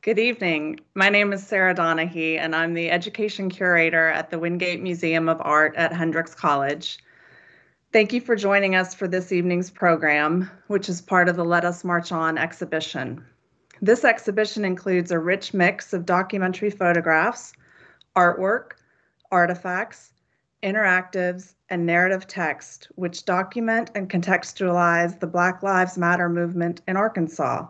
Good evening. My name is Sarah Donahue, and I'm the Education Curator at the Wingate Museum of Art at Hendrix College. Thank you for joining us for this evening's program, which is part of the Let Us March On exhibition. This exhibition includes a rich mix of documentary photographs, artwork, artifacts, interactives, and narrative text, which document and contextualize the Black Lives Matter movement in Arkansas.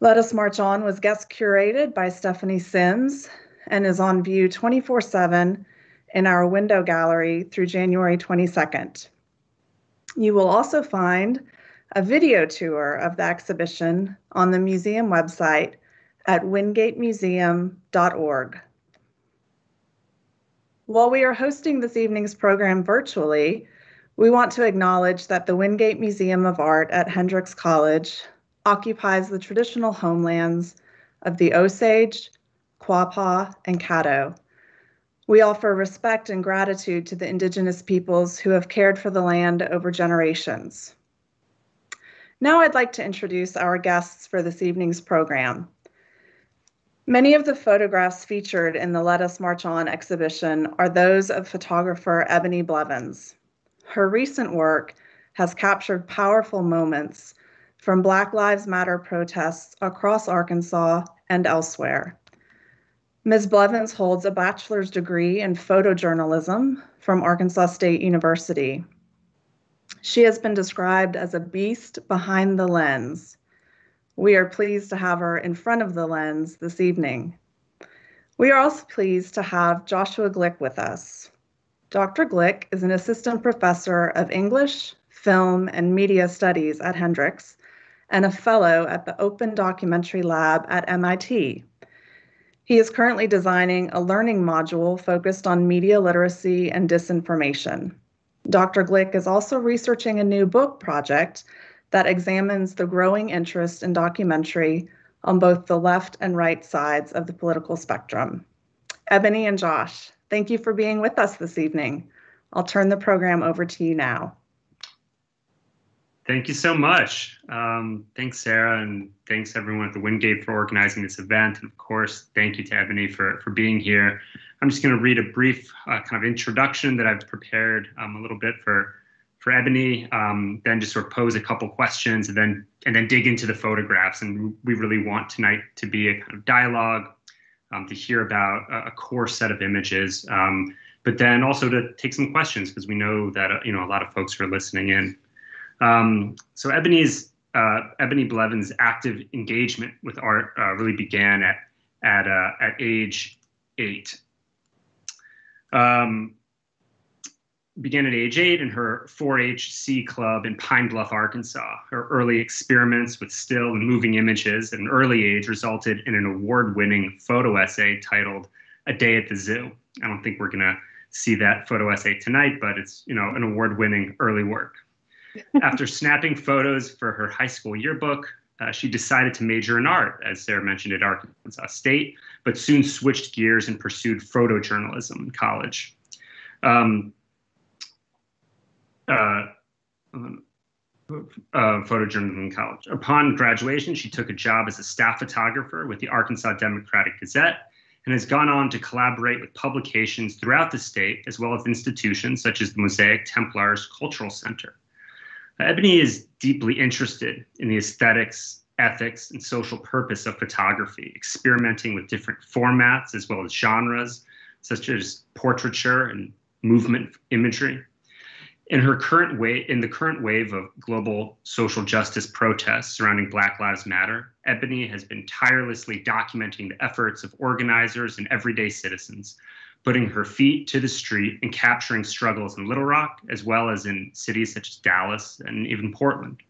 Let Us March On was guest curated by Stephanie Sims and is on view 24/7 in our window gallery through January 22nd. You will also find a video tour of the exhibition on the museum website at wingatemuseum.org. While we are hosting this evening's program virtually, we want to acknowledge that the Wingate Museum of Art at Hendrix College occupies the traditional homelands of the Osage, Quapaw, and Caddo. We offer respect and gratitude to the Indigenous peoples who have cared for the land over generations. Now I'd like to introduce our guests for this evening's program. Many of the photographs featured in the Let Us March On exhibition are those of photographer Ebony Blevins. Her recent work has captured powerful moments from Black Lives Matter protests across Arkansas and elsewhere. Ms. Blevins holds a bachelor's degree in photojournalism from Arkansas State University. She has been described as a beast behind the lens. We are pleased to have her in front of the lens this evening. We are also pleased to have Joshua Glick with us. Dr. Glick is an assistant professor of English, film, and media studies at Hendrix, and a fellow at the Open Documentary Lab at MIT. He is currently designing a learning module focused on media literacy and disinformation. Dr. Glick is also researching a new book project that examines the growing interest in documentary on both the left and right sides of the political spectrum. Ebony and Josh, thank you for being with us this evening. I'll turn the program over to you now. Thank you so much. Thanks, Sarah, and thanks everyone at the Wingate for organizing this event. And of course, thank you to Ebony for being here. I'm just going to read a brief kind of introduction that I've prepared a little bit for Ebony, then just sort of pose a couple questions and then dig into the photographs. And we really want tonight to be a kind of dialogue, to hear about a core set of images, but then also to take some questions because we know that a lot of folks are listening in. So Ebony Blevins' active engagement with art really began at age 8. Began at age 8 in her 4-H-C club in Pine Bluff, Arkansas. Her early experiments with still and moving images at an early age resulted in an award-winning photo essay titled "A Day at the Zoo." I don't think we're going to see that photo essay tonight, but it's an award-winning early work. After snapping photos for her high school yearbook, she decided to major in art, as Sarah mentioned, at Arkansas State, but soon switched gears and pursued photojournalism in college. Photojournalism in college. Upon graduation, she took a job as a staff photographer with the Arkansas Democratic Gazette and has gone on to collaborate with publications throughout the state, as well as institutions such as the Mosaic Templars Cultural Center. Ebony is deeply interested in the aesthetics, ethics, and social purpose of photography, experimenting with different formats as well as genres, such as portraiture and movement imagery. In the current wave of global social justice protests surrounding Black Lives Matter, Ebony has been tirelessly documenting the efforts of organizers and everyday citizens, putting her feet to the street and capturing struggles in Little Rock, as well as in cities such as Dallas and even Portland.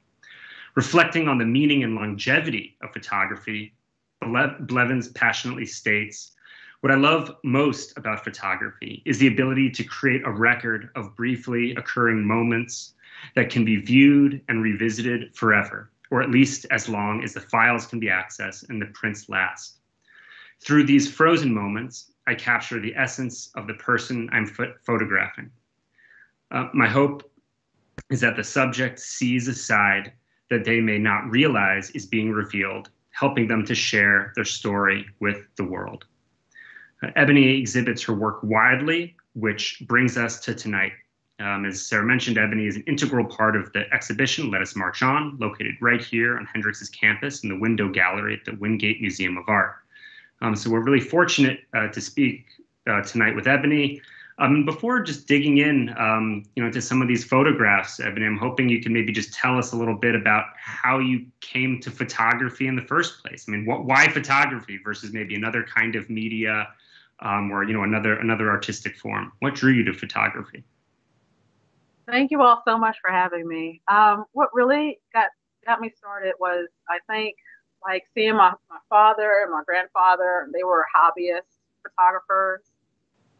Reflecting on the meaning and longevity of photography, Blevins passionately states, "What I love most about photography is the ability to create a record of briefly occurring moments that can be viewed and revisited forever, or at least as long as the files can be accessed and the prints last. Through these frozen moments, I capture the essence of the person I'm photographing. My hope is that the subject sees a side that they may not realize is being revealed, helping them to share their story with the world. Ebony exhibits her work widely, which brings us to tonight. As Sarah mentioned, Ebony is an integral part of the exhibition, Let Us March On, located right here on Hendrix's campus in the Window Gallery at the Wingate Museum of Art. So we're really fortunate to speak tonight with Ebony. Before just digging in, to some of these photographs, Ebony, I'm hoping you can maybe just tell us a little bit about how you came to photography in the first place. I mean, why photography versus maybe another kind of media, or another artistic form? What drew you to photography? Thank you all so much for having me. What really got me started was, I think, like seeing my father and my grandfather. They were hobbyist photographers.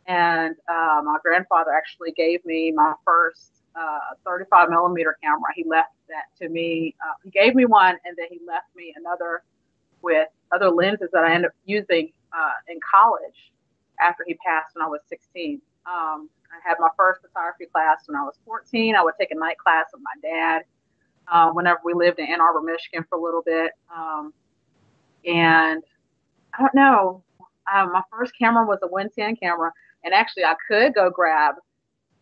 And my grandfather actually gave me my first 35 millimeter camera. He left that to me. He gave me one, and then he left me another with other lenses that I ended up using in college after he passed when I was 16. I had my first photography class when I was 14. I would take a night class with my dad whenever we lived in Ann Arbor, Michigan for a little bit. And I don't know, my first camera was a 110 camera. And actually, I could go grab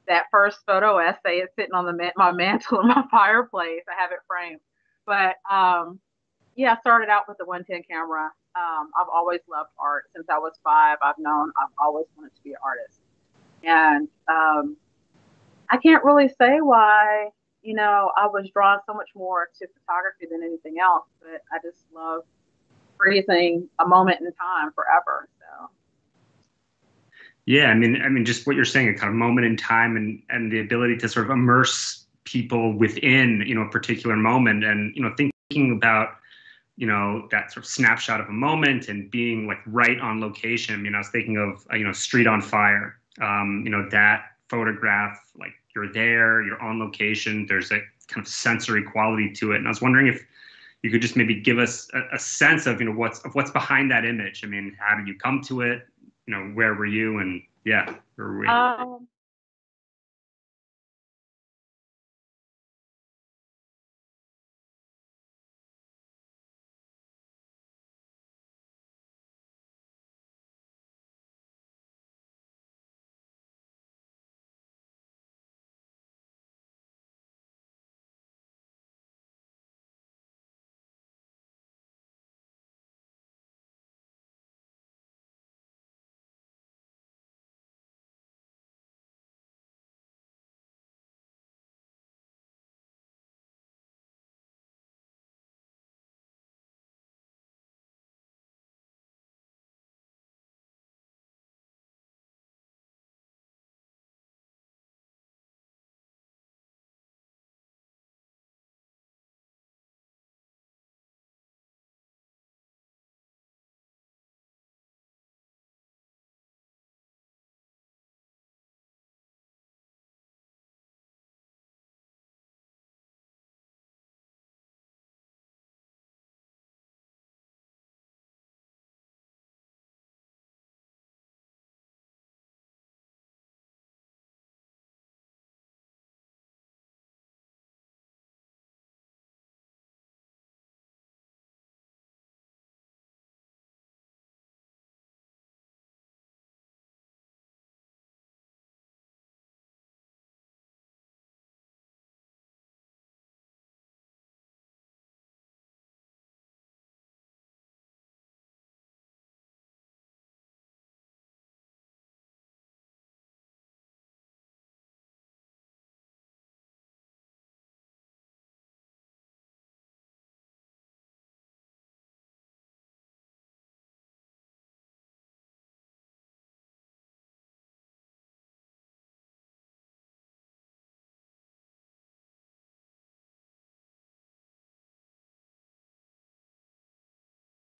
that first photo essay. It's sitting on my mantle in my fireplace. I have it framed. But yeah, I started out with the 110 camera. I've always loved art since I was 5. I've always wanted to be an artist. And I can't really say why, I was drawn so much more to photography than anything else. But I just love freezing a moment in time forever. So. Yeah, I mean, just what you're saying, a kind of moment in time, and the ability to sort of immerse people within, a particular moment, and thinking about, that sort of snapshot of a moment and being like right on location. I mean, I was thinking of, Street on Fire. That photograph, like you're there, you're on location. There's a kind of sensory quality to it, and I was wondering if you could just maybe give us a sense of, what's behind that image. I mean, how did you come to it? Where were you? And yeah, where were we?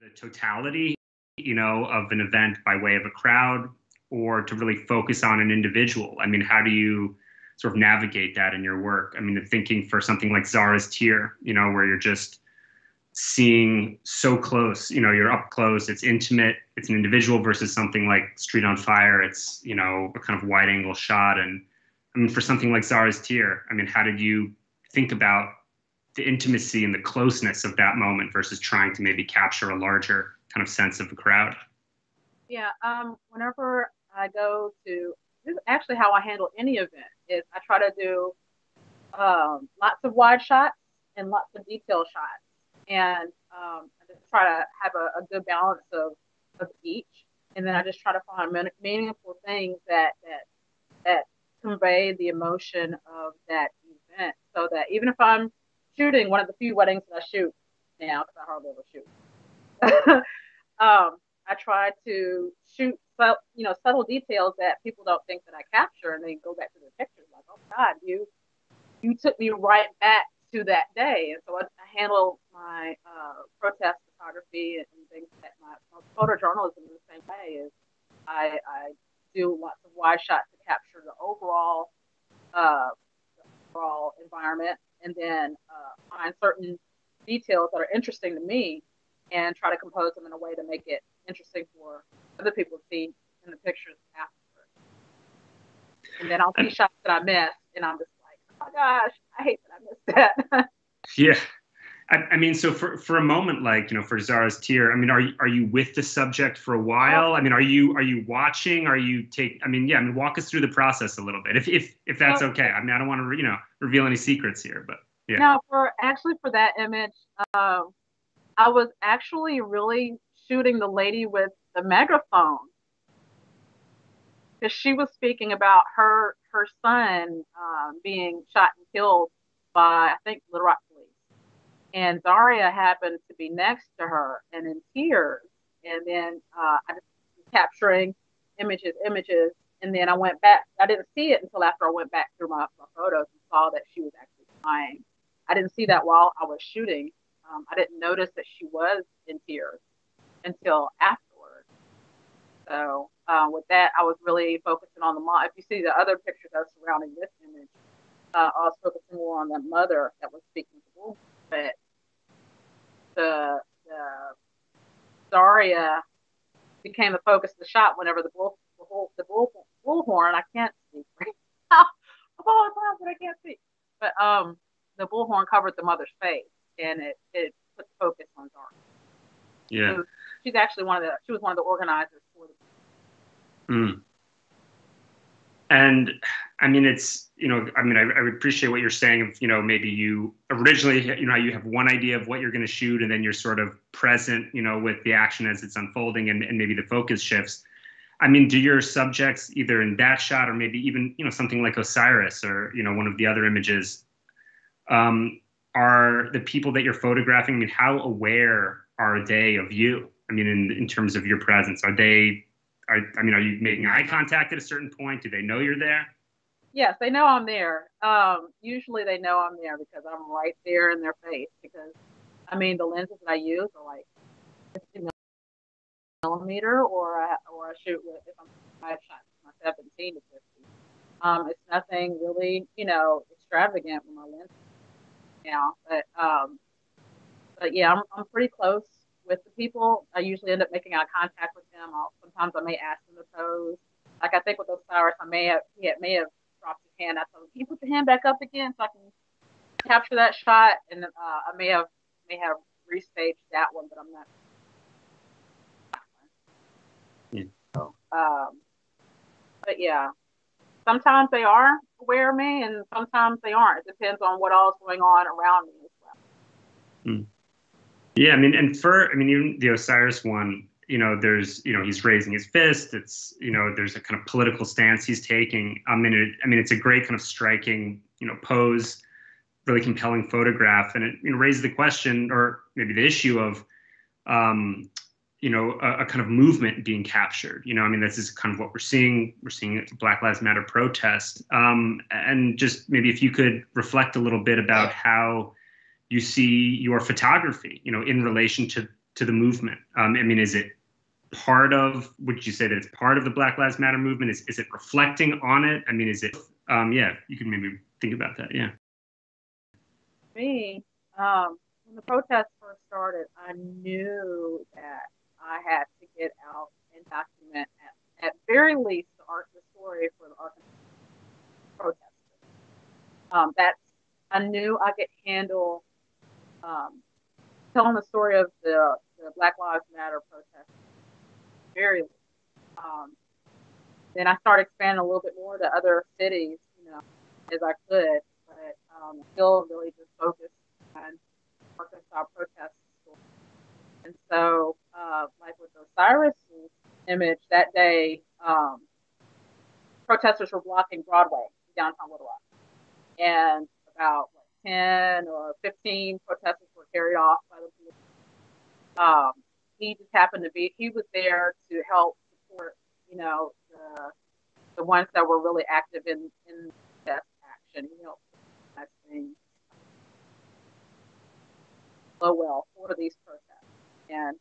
The totality, of an event by way of a crowd, or to really focus on an individual? I mean, how do you sort of navigate that in your work? I mean, thinking for something like Zara's Tear, where you're just seeing so close, you're up close, it's intimate, it's an individual, versus something like Street on Fire, it's, a kind of wide angle shot. And I mean, for something like Zara's Tear, I mean, how did you think about the intimacy and the closeness of that moment versus trying to maybe capture a larger kind of sense of the crowd? Yeah, whenever I go to, this is actually how I handle any event, is I try to do lots of wide shots and lots of detail shots. And I just try to have a good balance of each. And then I just try to find meaningful things that convey the emotion of that event, so that even if I'm shooting one of the few weddings that I shoot now, because I hardly ever shoot, I try to shoot subtle details that people don't think that I capture, and they go back to their pictures like, oh God, you took me right back to that day. And so I handle my protest photography and things that my photojournalism in the same way. Is I do lots of wide shots to capture the overall environment, and then find certain details that are interesting to me and try to compose them in a way to make it interesting for other people to see in the pictures afterwards. And then I'll see shots that I missed, and I'm just like, oh my gosh, I hate that I missed that. Yeah. I mean, so for a moment, like, for Zara's Tear, I mean, are you with the subject for a while? I mean, are you watching? Walk us through the process a little bit, if that's okay. I mean, I don't want to, reveal any secrets here, but yeah. No, for that image, I was actually really shooting the lady with the megaphone, because she was speaking about her son being shot and killed by, I think, Little Rock police. And Zaria happened to be next to her and in tears. And then I just was capturing images. And then I went back. I didn't see it until after I went back through my photos and saw that she was actually crying. I didn't see that while I was shooting. I didn't notice that she was in tears until afterwards. So with that, I was really focusing on the mom. If you see the other pictures that are surrounding this image, I was focusing more on the mother that was speaking to Wolf. But the Zaria became the focus of the shot whenever the bullhorn, I can't speak right now of all times that I can't speak, but the bullhorn covered the mother's face, and it put the focus on Zaria. Yeah. So she's actually she was one of the organizers for the. And I mean, it's, I appreciate what you're saying of, maybe you originally, you have one idea of what you're going to shoot, and then you're sort of present, with the action as it's unfolding, and maybe the focus shifts. I mean, do your subjects, either in that shot or maybe even, something like Osiris or, one of the other images, are the people that you're photographing, I mean, how aware are they of you? I mean, in terms of your presence, are you making eye contact at a certain point? Do they know you're there? Yes, they know I'm there. Usually they know I'm there because I'm right there in their face. Because, I mean, the lenses that I use are like 50 millimeter, or I shoot with, if I'm 5 shots, my 17 to 50. It's nothing really, extravagant with my lenses now. But yeah, I'm pretty close with the people. I usually end up making eye contact with them. Sometimes I may ask them to pose. Like I think with Osiris, he may have dropped his hand. I told him, "Can you put your hand back up again so I can capture that shot?" And I may have restaged that one, but I'm not. Yeah. So, but yeah, sometimes they are aware of me, and sometimes they aren't. It depends on what all is going on around me as well. Yeah, I mean, and even the Osiris one, there's, he's raising his fist. It's, there's a kind of political stance he's taking. I mean, it's a great kind of striking, pose, really compelling photograph, and it raises the question, or maybe the issue of, a kind of movement being captured. I mean, this is kind of what we're seeing. We're seeing a Black Lives Matter protest, and just maybe if you could reflect a little bit about how you see your photography, in relation to the movement. I mean, is it part of, would you say that it's part of the Black Lives Matter movement? Is it reflecting on it? I mean, is it, yeah, you can maybe think about that. Yeah. Me, when the protests first started, I knew that I had to get out and document at very least the story for the Arkansas protesters. I knew I could handle telling the story of the Black Lives Matter protest. Very. Then I started expanding a little bit more to other cities, as I could, but still really just focused on Arkansas protests. And so, like with the Osiris image that day, protesters were blocking Broadway in downtown Little Rock, and about 10 or 15 protesters were carried off by the police. He just happened to he was there to help support, the ones that were really active in that action. He helped that thing go well for these protests. And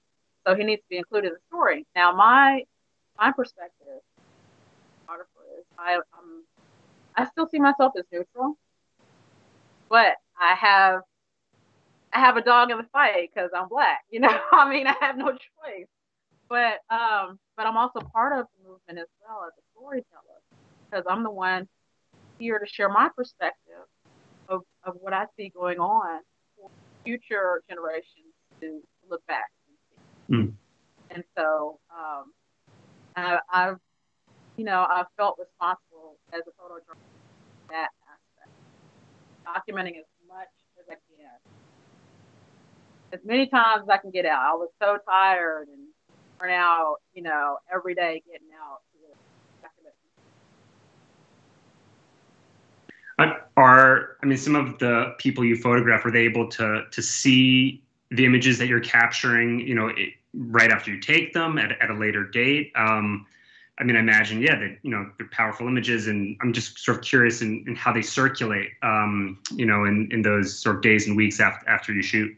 so he needs to be included in the story. Now, my perspective, is I still see myself as neutral, but I have a dog in the fight because I'm Black. I mean, I have no choice. But I'm also part of the movement as well as a storyteller, because I'm the one here to share my perspective of what I see going on for future generations to look back and see. Mm. And so I've felt responsible as a photojournalist in that aspect, documenting as much as I can, as many times as I can get out. I was so tired and burnt out, every day getting out to document. Some of the people you photograph, were they able to see the images that you're capturing, right after you take them at a later date? I imagine, that, they're powerful images, and I'm just sort of curious in how they circulate, in those sort of days and weeks after you shoot.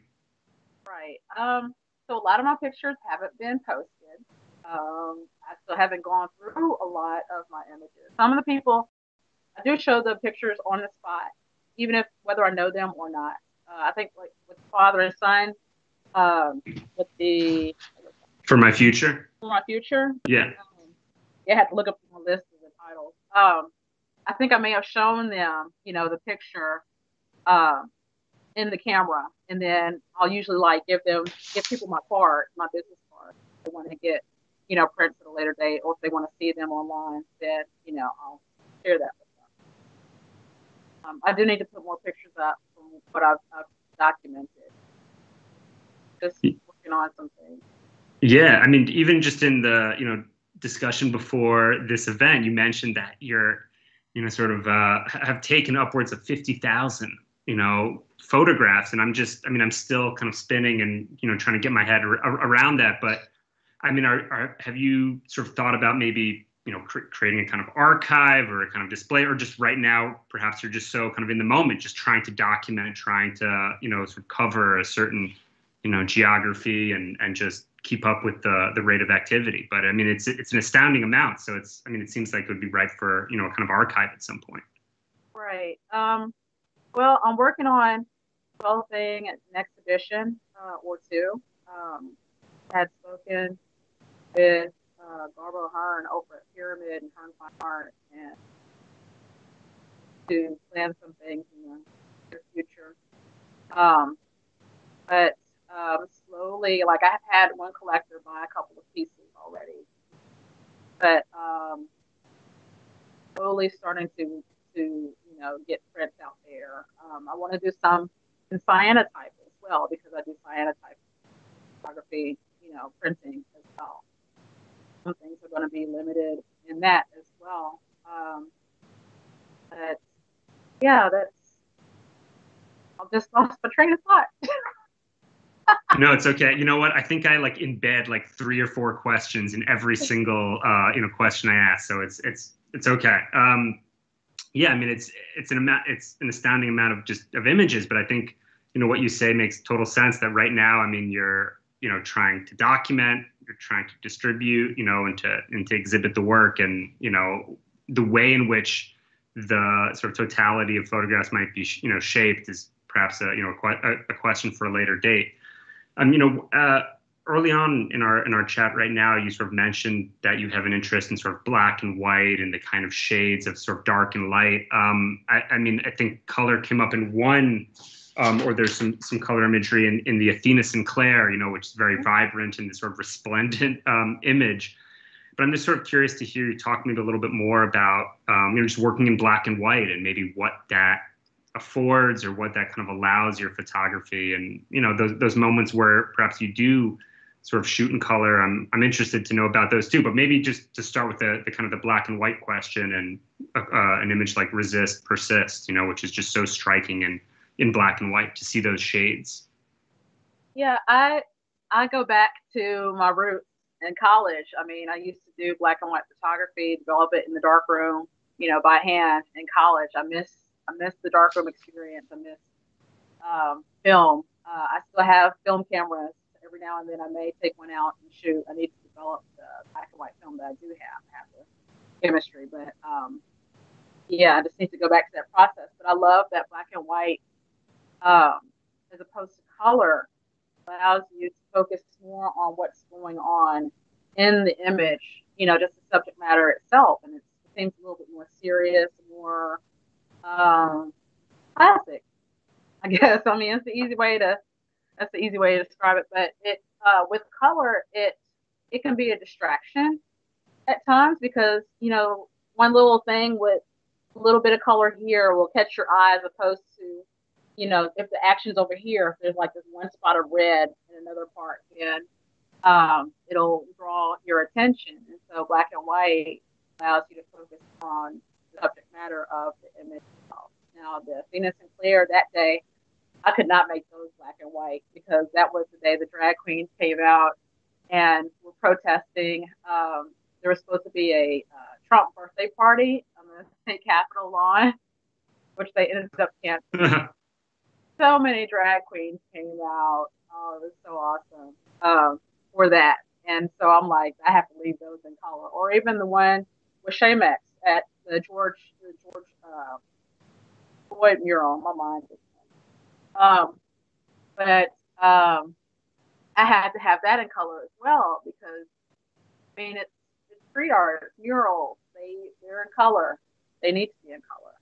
Right. So a lot of my pictures haven't been posted. I still haven't gone through a lot of my images. Some of the people, I do show the pictures on the spot, even if whether I know them or not. I think like with father and son, with the For My Future. For My Future. Yeah. I had to look up the list of the titles. I think I may have shown them, the picture in the camera, and then I'll usually give people my card, my business card. If they want to get, prints at a later date, or if they want to see them online, then I'll share that with them. I do need to put more pictures up from what I've documented. Just working on some things. Yeah, even just in the discussion before this event, you mentioned that you're sort of have taken upwards of 50,000 photographs, and I'm still kind of spinning and trying to get my head around that. But have you sort of thought about maybe creating a kind of archive or a kind of display, or just right now perhaps you're just so kind of in the moment, just trying to document, trying to sort of cover a certain geography and just keep up with the rate of activity? But it's an astounding amount, so it seems like it would be right for a kind of archive at some point. Right. Well, I'm working on developing an exhibition or two. Had spoken with Barbara Hearn over at Pyramid and Hearn Fine Art, and to plan some things in the near future. But slowly, I had one collector buy a couple of pieces already, but slowly starting to get prints out there. I want to do some in cyanotype as well, because I do cyanotype photography, printing as well. Some things are going to be limited in that as well. But yeah, I'll just lost my train of thought. No, it's okay. You know what? I think I embed 3 or 4 questions in every single question I ask, so it's okay. Yeah, it's an astounding amount of images, but I think what you say makes total sense. That right now, you're trying to document, you're trying to distribute, and to exhibit the work, and the way in which the sort of totality of photographs might be shaped is perhaps a question for a later date. Early on in our chat right now, you sort of mentioned that you have an interest in sort of black and white and the kind of shades of sort of dark and light. I think color came up in one or there's some color imagery in the Athena Sinclair, which is very vibrant and sort of resplendent image. But I'm just sort of curious to hear you talk maybe a little bit more about just working in black and white and maybe what that affords or what that kind of allows your photography, and those moments where perhaps you do sort of shoot in color. I'm interested to know about those too. But maybe just to start with the kind of the black and white question and an image like Resist, Persist, which is just so striking and in black and white to see those shades. Yeah, I go back to my roots in college. I mean, I used to do black and white photography, develop it in the darkroom, by hand in college. I miss the darkroom experience. I miss film. I still have film cameras. Every now and then I may take one out and shoot. I need to develop the black and white film that I do have. I have the chemistry, but I just need to go back to that process. But I love that black and white, as opposed to color, allows you to focus more on what's going on in the image, just the subject matter itself. And it seems a little bit more serious, more classic, I guess. I mean, that's the easy way to describe it. But it with color, it can be a distraction at times because, one little thing with a little bit of color here will catch your eye as opposed to, if the action's over here, if there's like this one spot of red in another part, then it'll draw your attention. And so black and white allows you to focus on the subject matter of the image itself. Now, the Athena Sinclair that day, I could not make those black and white because that was the day the drag queens came out and were protesting. There was supposed to be a Trump birthday party on the state Capitol lawn, which they ended up canceling. So many drag queens came out. Oh, it was so awesome for that. And so I'm like, I have to leave those in color. Or even the one with Shamex at the George Floyd mural. My mind is but I had to have that in color as well because I mean it's street art, murals. They're in color. They need to be in color.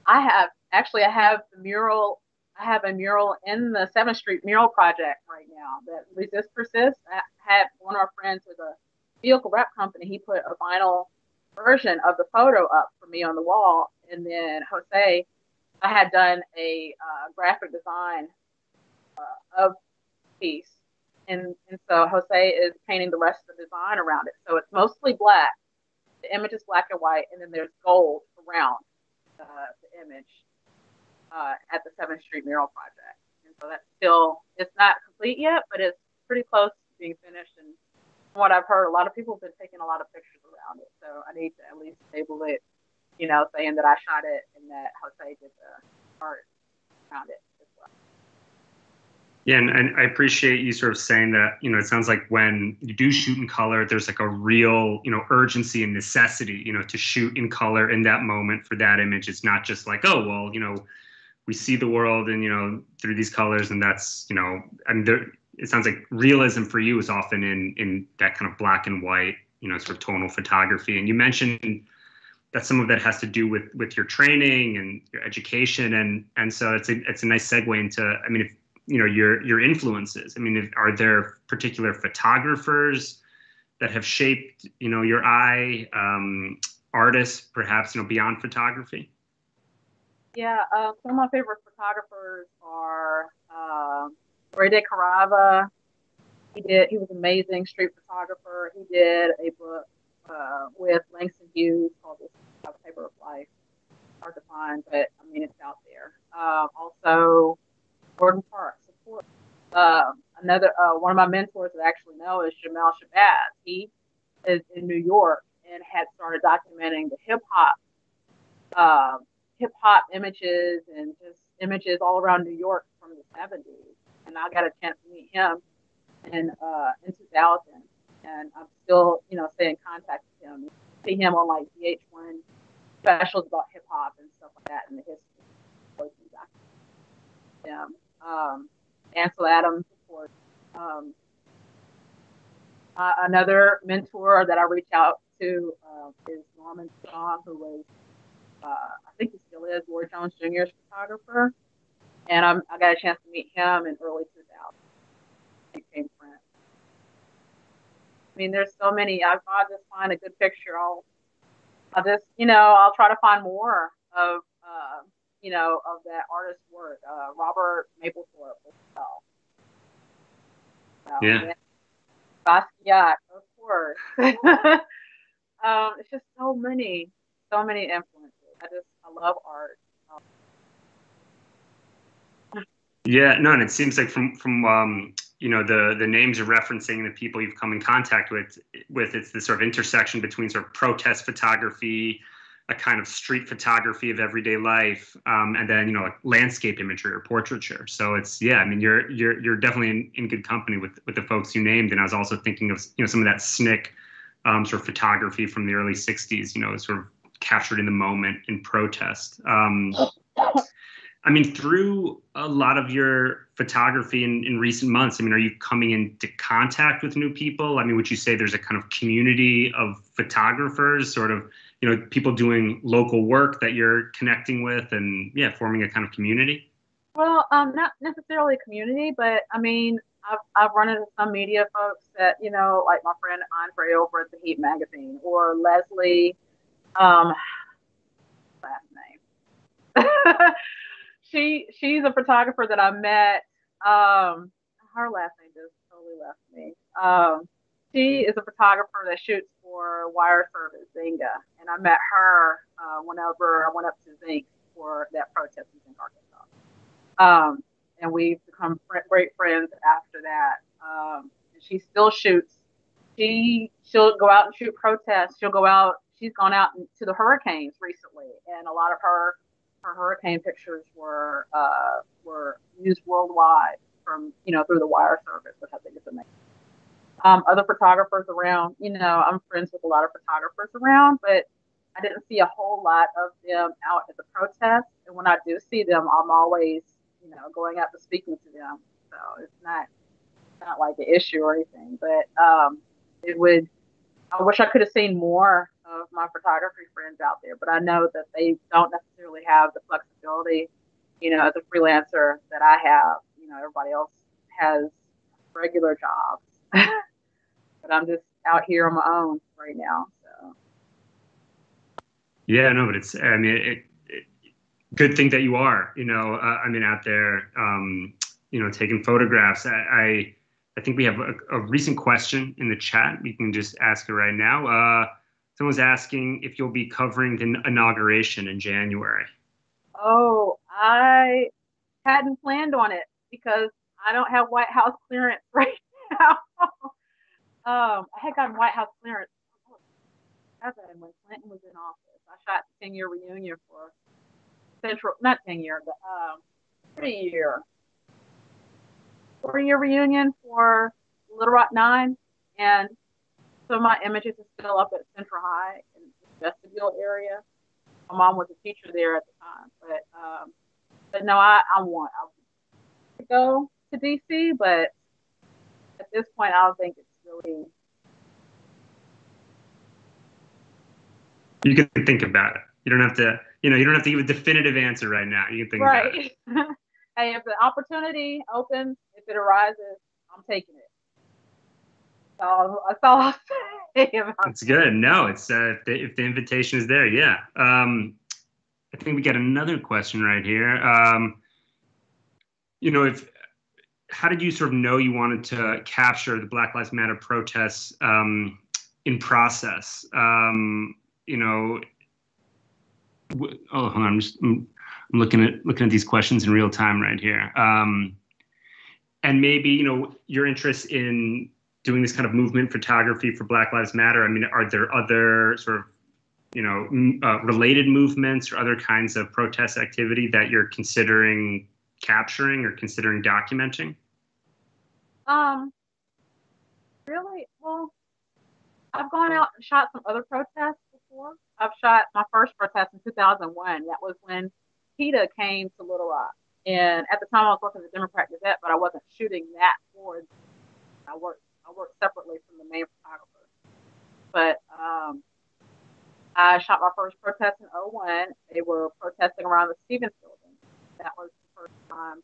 I have the mural. I have a mural in the 7th Street mural project right now that Resist Persist. I had one of our friends with a vehicle rep company. He put a vinyl version of the photo up for me on the wall, and then Jose, I had done a graphic design of the piece, and so Jose is painting the rest of the design around it. So it's mostly black. The image is black and white, and then there's gold around the image at the 7th Street mural project. And so that's it's not complete yet, but it's pretty close to being finished. And from what I've heard, a lot of people have been taking a lot of pictures around it. So I need to at least label it, saying that I shot it and that Jose did the art around it as well. Yeah, and I appreciate you sort of saying that, it sounds like when you do shoot in color, there's like a real, urgency and necessity, to shoot in color in that moment for that image. It's not just like, oh, well, we see the world and, through these colors, and that's, it sounds like realism for you is often in that kind of black and white, sort of tonal photography. And you mentioned that some of that has to do with your training and your education. And so it's a nice segue into, if, your influences. Are there particular photographers that have shaped, your eye, artists, perhaps, beyond photography? Yeah, some of my favorite photographers are Ray De Carava. He was an amazing street photographer. He did a book with Langston Hughes called The Paper of Life. Hard to find, but it's out there. Also, Gordon Parks, of course. Another one of my mentors that I actually know is Jamal Shabazz. He is in New York and had started documenting the hip hop images and just images all around New York from the 70s. And I got a chance to meet him in 2000, and I'm still stay in contact with him. See him on like VH1 specials about hip hop and stuff like that in the history. Ansel Adams, of course. Another mentor that I reach out to is Norman Strong, who was, I think he still is, Roy Jones Jr.'s photographer. And I got a chance to meet him in early 2000. We became friends. I mean, there's so many. I'll just find a good picture. I'll just, I'll try to find more of, of that artist's work. Robert Mapplethorpe as well. Yeah. Basquiat, of course. It's just so many influences. I love art. Yeah, no, and it seems like from the names you're referencing, the people you've come in contact with it's this sort of intersection between sort of protest photography, a kind of street photography of everyday life, and then like landscape imagery or portraiture. So it's I mean you're definitely in good company with the folks you named. And I was also thinking of some of that SNCC sort of photography from the early '60s, sort of captured in the moment in protest. I mean, through a lot of your photography in recent months, I mean, are you coming into contact with new people? I mean, would you say there's a kind of community of photographers, sort of, people doing local work that you're connecting with and, forming a kind of community? Well, not necessarily a community, but I mean, I've run into some media folks that, like my friend Andre over at the Heat magazine, or Leslie, last name. She's a photographer that I met. Her last name just totally left me. She is a photographer that shoots for Wire Service Zynga, and I met her whenever I went up to Zinc for that protest in Zinc, Arkansas. And we've become great friends after that. And she still shoots. She'll go out and shoot protests. She'll go out. She's gone out to the hurricanes recently, and a lot of her hurricane pictures were used worldwide from through the Wire Service, which I think is amazing. Other photographers around, I'm friends with a lot of photographers around, but I didn't see a whole lot of them out at the protest. And when I do see them, I'm always going out to speaking to them. So it's not like an issue or anything, but I wish I could have seen more of my photography friends out there, but I know that they don't necessarily have the flexibility, as a freelancer that I have. Everybody else has regular jobs, but I'm just out here on my own right now. So. Yeah, no, but I mean, good thing that you are, I mean, out there, taking photographs. I think we have a recent question in the chat. We can just ask it right now. Someone's asking if you'll be covering the inauguration in January. Oh, I hadn't planned on it because I don't have White House clearance right now. I had gotten White House clearance when Clinton was in office. I shot the 10-year reunion for not 10-year, but 40-year reunion for Little Rock 9. And some of my images are still up at Central High in the vestibule area. My mom was a teacher there at the time, but no, I want to go to DC, but at this point, I don't think it's really. You can think about it. You don't have to, you don't have to give a definitive answer right now. You can think about it. Hey, if the opportunity opens, if it arises, I'm taking it. So that's all I'll say about It's good. No, it's if the invitation is there, yeah. I think we got another question right here. How did you sort of know you wanted to capture the Black Lives Matter protests in process? Hold on, I'm looking at these questions in real time right here. And maybe, your interest in doing this kind of movement photography for Black Lives Matter. I mean, are there other sort of, related movements or other kinds of protest activity that you're considering capturing or considering documenting? Really? Well, I've gone out and shot some other protests before. I've shot my first protest in 2001. That was when PETA came to Little Rock. And at the time I was working at the Democrat Gazette, but I wasn't shooting that for. I worked separately from the main photographer. But I shot my first protest in 2001. They were protesting around the Stevens building. That was the first time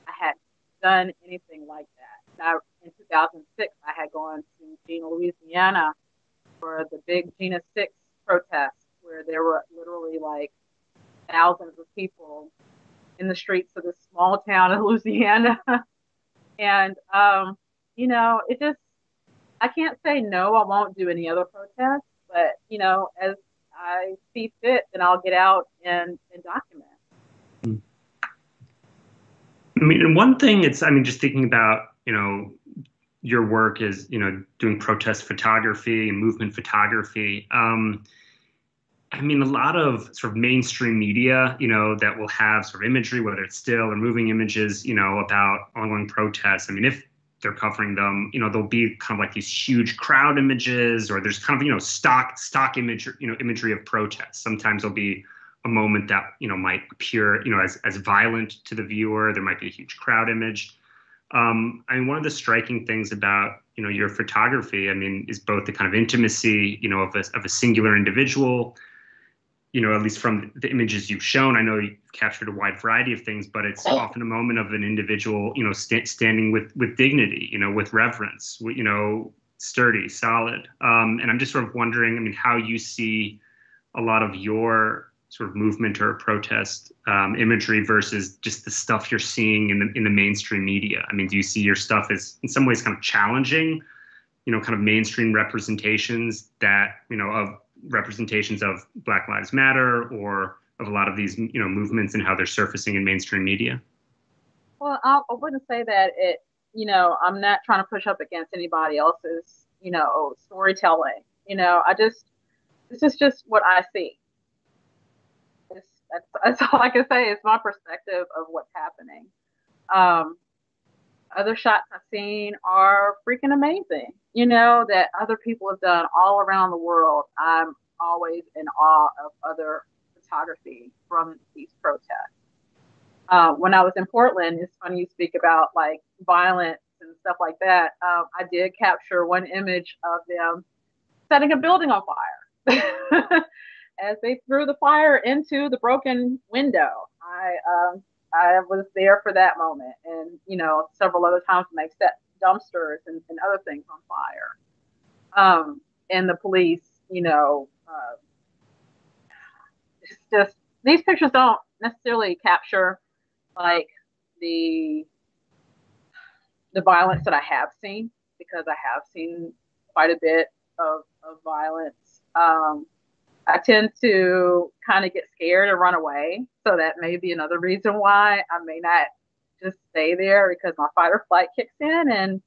I had done anything like that. Now, in 2006, I had gone to Gina, Louisiana for the big Gina 6 protest, where there were literally like thousands of people in the streets of this small town in Louisiana. And, you know, it just, I can't say no, I won't do any other protests, but, you know, as I see fit, then I'll get out and document. I mean, and one thing I mean, just thinking about, you know, your work is, you know, doing protest photography and movement photography. I mean, a lot of sort of mainstream media, you know, that will have sort of imagery, whether it's still or moving images, you know, about ongoing protests. I mean, if they're covering them, you know, there'll be kind of like these huge crowd images, or there's kind of, you know, stock image, you know, imagery of protests. Sometimes there'll be a moment that, you know, might appear, you know, as violent to the viewer. There might be a huge crowd image. I mean, one of the striking things about, you know, your photography, I mean, is both the kind of intimacy, you know, of a singular individual, you know, at least from the images you've shown. I know you've captured a wide variety of things, but it's often a moment of an individual, you know, standing with dignity, you know, with reverence, you know, sturdy, solid. And I'm just sort of wondering, I mean, how you see a lot of your sort of movement or protest imagery versus just the stuff you're seeing in the mainstream media. I mean, do you see your stuff as in some ways kind of challenging, you know, kind of mainstream representations that, you know, of representations of Black Lives Matter or of a lot of these, you know, movements and how they're surfacing in mainstream media? Well, I wouldn't say that it, you know, I'm not trying to push up against anybody else's, you know, storytelling. You know, this is just what I see. That's all I can say. It's my perspective of what's happening. Other shots I've seen are freaking amazing, you know, that other people have done all around the world. I'm always in awe of other photography from these protests. When I was in Portland, it's funny you speak about like violence and stuff like that. I did capture one image of them setting a building on fire. As they threw the fire into the broken window. I was there for that moment, and you know, several other times when they set dumpsters and other things on fire. And the police, you know, it's just these pictures don't necessarily capture like the violence that I have seen, because I have seen quite a bit of violence. I tend to kind of get scared and run away. So that may be another reason why I may not just stay there, because my fight or flight kicks in and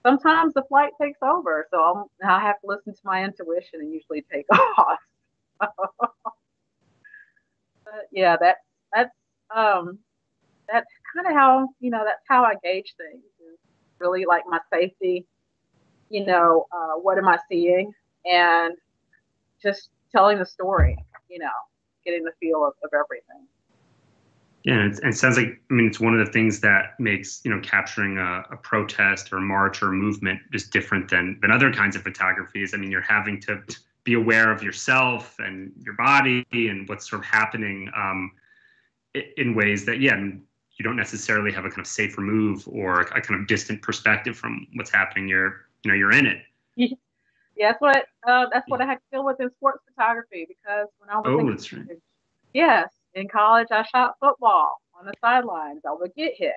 sometimes the flight takes over. So I have to listen to my intuition and usually take off. But yeah, that's kind of how, you know, that's how I gauge things, is really like my safety, you know, what am I seeing, and just telling the story, you know, getting the feel of everything. Yeah, it sounds like, I mean, it's one of the things that makes, you know, capturing a protest or a march or a movement just different than other kinds of photographies. I mean, you're having to be aware of yourself and your body and what's sort of happening in ways that, yeah, you don't necessarily have a kind of safe remove or a kind of distant perspective from what's happening. You're in it. Yeah, that's what I had to deal with in sports photography, because when I was that's right. Yes, in college I shot football on the sidelines. I would get hit,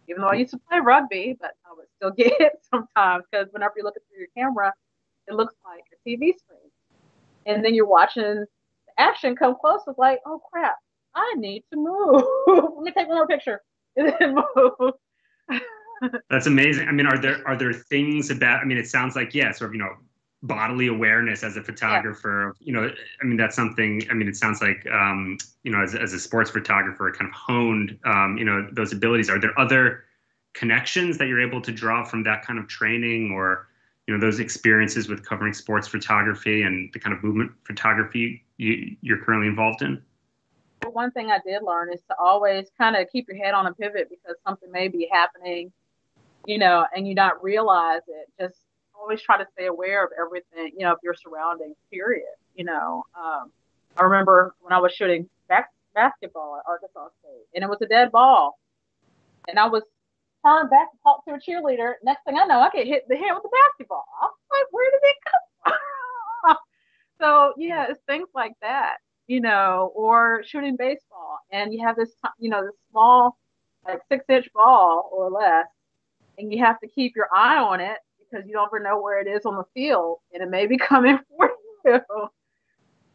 even though I used to play rugby, but I would still get hit sometimes, because whenever you're looking through your camera, it looks like a TV screen, and then you're watching the action come close. It's like, oh crap, I need to move. Let me take one more picture and then move. That's amazing. I mean, are there things about, I mean, it sounds like, yeah, sort of, you know, bodily awareness as a photographer, yeah. You know, I mean, that's something, I mean, it sounds like, you know, as a sports photographer, kind of honed, you know, those abilities. Are there other connections that you're able to draw from that kind of training, or, you know, those experiences with covering sports photography and the kind of movement photography you're currently involved in? One thing I did learn is to always kind of keep your head on a pivot, because something may be happening, you know, and you not realize it. Just always try to stay aware of everything, you know, of your surroundings, period. You know, I remember when I was shooting basketball at Arkansas State, and it was a dead ball, and I was turned back to talk to a cheerleader. Next thing I know, I get hit in the head with a basketball. I was like, where did it come from? So yeah, it's things like that, or shooting baseball, and you have this, this small, like 6-inch ball or less, and you have to keep your eye on it because you don't ever know where it is on the field, and it may be coming for you.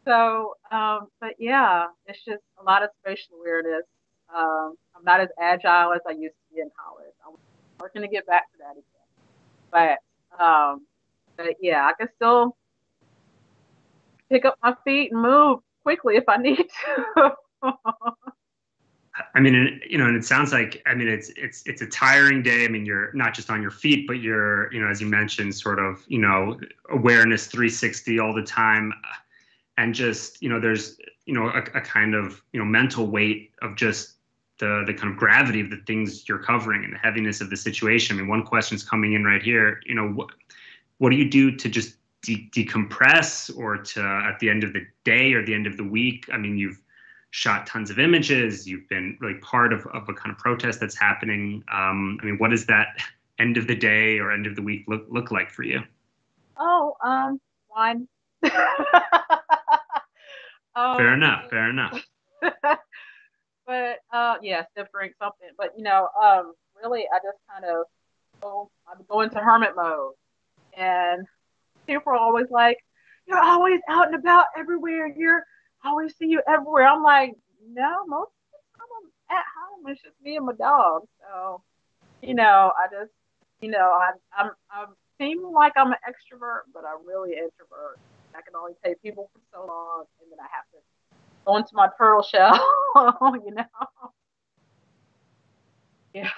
So, but yeah, it's just a lot of spatial awareness. I'm not as agile as I used to be in college. I'm working to get back to that again. But yeah, I can still pick up my feet and move quickly if I need to. I mean, and it sounds like, I mean, it's a tiring day. I mean, you're not just on your feet, but you're, as you mentioned, sort of, awareness 360 all the time. And just, there's, a kind of, mental weight of just the kind of gravity of the things you're covering and the heaviness of the situation. I mean, one question's coming in right here. What do you do to just decompress, or to, at the end of the day or the end of the week? I mean, you've shot tons of images. You've been really part of a kind of protest that's happening. I mean, what does that end of the day or end of the week look like for you? Oh, wine. Fair enough. But yeah, stiff drink something. But really, I just kind of go into hermit mode, and people are always like, "You're always out and about everywhere. I always see you everywhere." I'm like, no, most of the time I'm at home. It's just me and my dog. So, I just, I'm seeming like I'm an extrovert, but I'm really an introvert. I can only take people for so long, and then I have to go into my turtle shell, Yeah,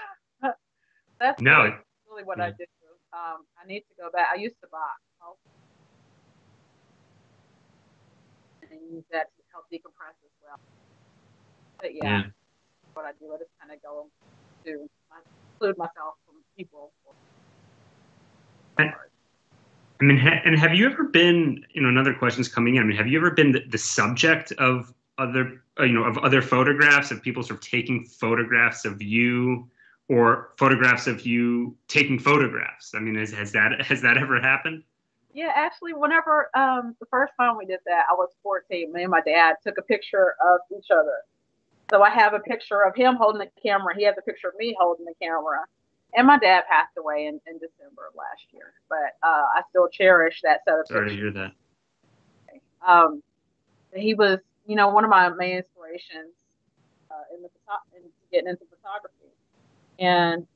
that's really what I do. I need to go back. I used to box and use that to help decompress as well. But yeah, what I do, I just kind of go to exclude myself from people. I mean, and have you ever been, another question's coming in. I mean, have you ever been the subject of other, of other photographs, of people sort of taking photographs of you, or photographs of you taking photographs? I mean, has that ever happened? Yeah, actually, whenever the first time we did that, I was 14. Me and my dad took a picture of each other. So I have a picture of him holding the camera. He has a picture of me holding the camera. And my dad passed away in December of last year. But I still cherish that set of pictures. Sorry to hear that. He was, one of my main inspirations in getting into photography. And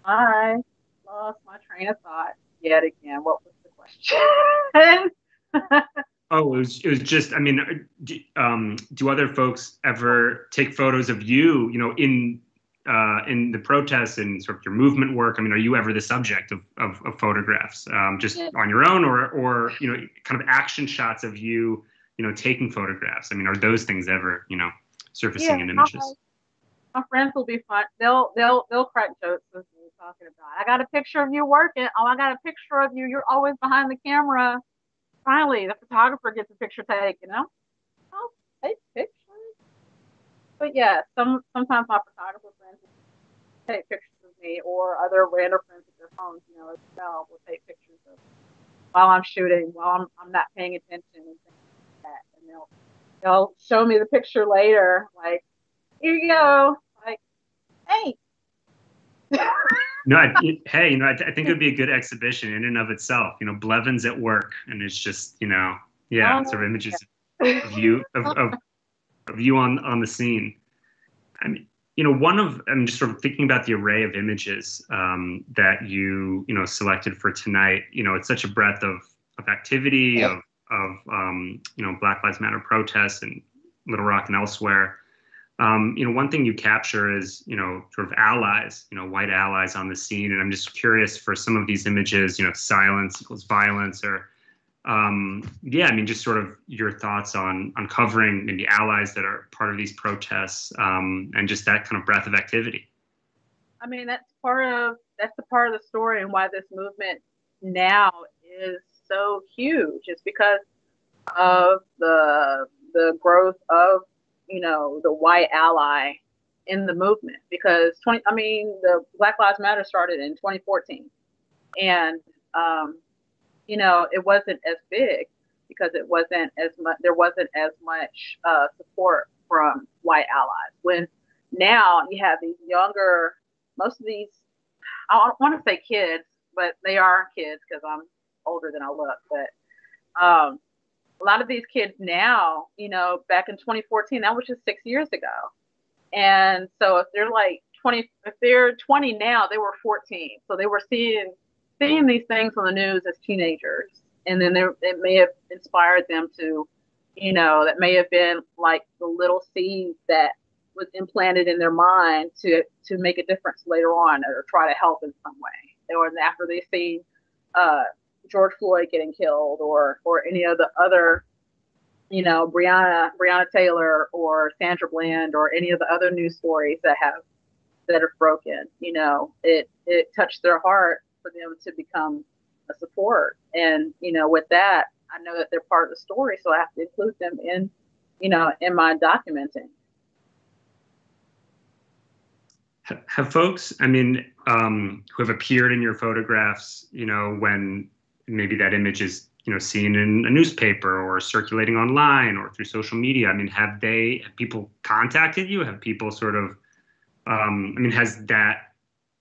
I lost my train of thought yet again. What was the question? Oh, it was just, I mean, do other folks ever take photos of you, in the protests and sort of your movement work? I mean, are you ever the subject of photographs, just on your own, or kind of action shots of you, taking photographs? I mean, are those things ever, surfacing in images? My friends will be fun. They'll crack jokes with me talking about, I got a picture of you working. Oh, I got a picture of you. You're always behind the camera. Finally, the photographer gets a picture taken. I'll take pictures. But yeah, sometimes my photographer friends will take pictures of me, or other random friends with their phones, as well, will take pictures of me while I'm shooting, while I'm not paying attention and things like that. And they'll show me the picture later, like, here you go. Like, hey. No, I think it would be a good exhibition in and of itself. Blevins at work, and it's just, sort of images of you of you on the scene. I mean, I'm just sort of thinking about the array of images that you selected for tonight. It's such a breadth of activity of Black Lives Matter protests in Little Rock and elsewhere. One thing you capture is, sort of allies, white allies on the scene. And I'm just curious, for some of these images, silence equals violence, or, I mean, just sort of your thoughts on covering maybe allies that are part of these protests, and just that kind of breadth of activity. I mean, that's the part of the story, and why this movement now is so huge. It's because of the the growth of, the white ally in the movement, because the Black Lives Matter started in 2014, and it wasn't as big because it wasn't as much. There wasn't as much support from white allies. When now you have these younger, most of these, I don't want to say kids, but they are kids because I'm older than I look. But a lot of these kids now, back in 2014, that was just 6 years ago. And so if they're like 20, if they're 20 now, they were 14. So they were seeing these things on the news as teenagers. And then it may have inspired them to, that may have been like the little seed that was implanted in their mind to make a difference later on or try to help in some way. Or after they see George Floyd getting killed or any of the other, Breonna Taylor or Sandra Bland or any of the other news stories that have broken, it touched their heart for them to become a support. And, with that, I know that they're part of the story, so I have to include them in my documenting. Have folks, who have appeared in your photographs, when maybe that image is, seen in a newspaper or circulating online or through social media, have people contacted you? Have people sort of, has that,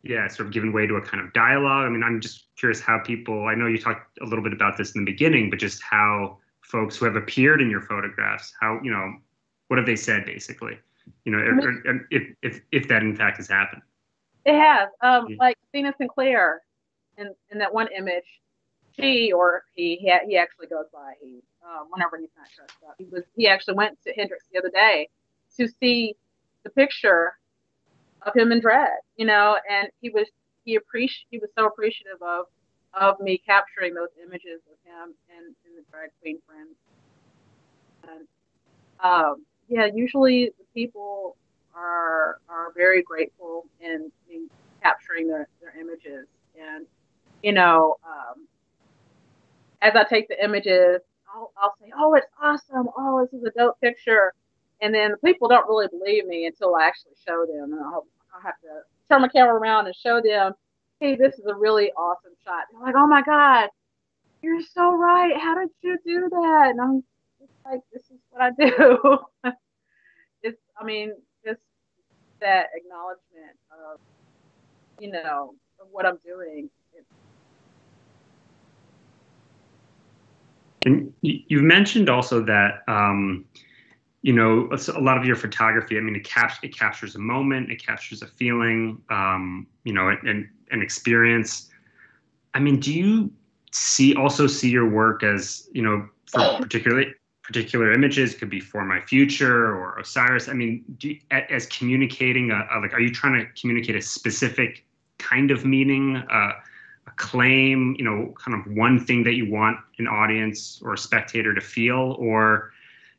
sort of given way to a kind of dialogue? I'm just curious how people, I know you talked a little bit about this in the beginning, but just how folks who have appeared in your photographs, how, what have they said basically? If that in fact has happened. It has. Like Cena Sinclair in that one image, she or he actually goes by he, whenever he's not dressed up. He actually went to Hendrix the other day to see the picture of him in drag, and he was so appreciative of me capturing those images of him and the drag queen friends. And usually the people are very grateful in capturing their images. And as I take the images, I'll say, "Oh, it's awesome! Oh, this is a dope picture." And then the people don't really believe me until I actually show them. And I'll have to turn my camera around and show them, "Hey, this is a really awesome shot." And they're like, "Oh my God, you're so right. How did you do that?" And I'm just like, "This is what I do." Just that acknowledgement of, of what I'm doing. And you've mentioned also that, a lot of your photography, it captures a moment, it captures a feeling, an experience. Do you also see your work as, for particular images, could be For My Future or Osiris? As communicating, are you trying to communicate a specific kind of meaning, a claim, kind of one thing that you want an audience or a spectator to feel? Or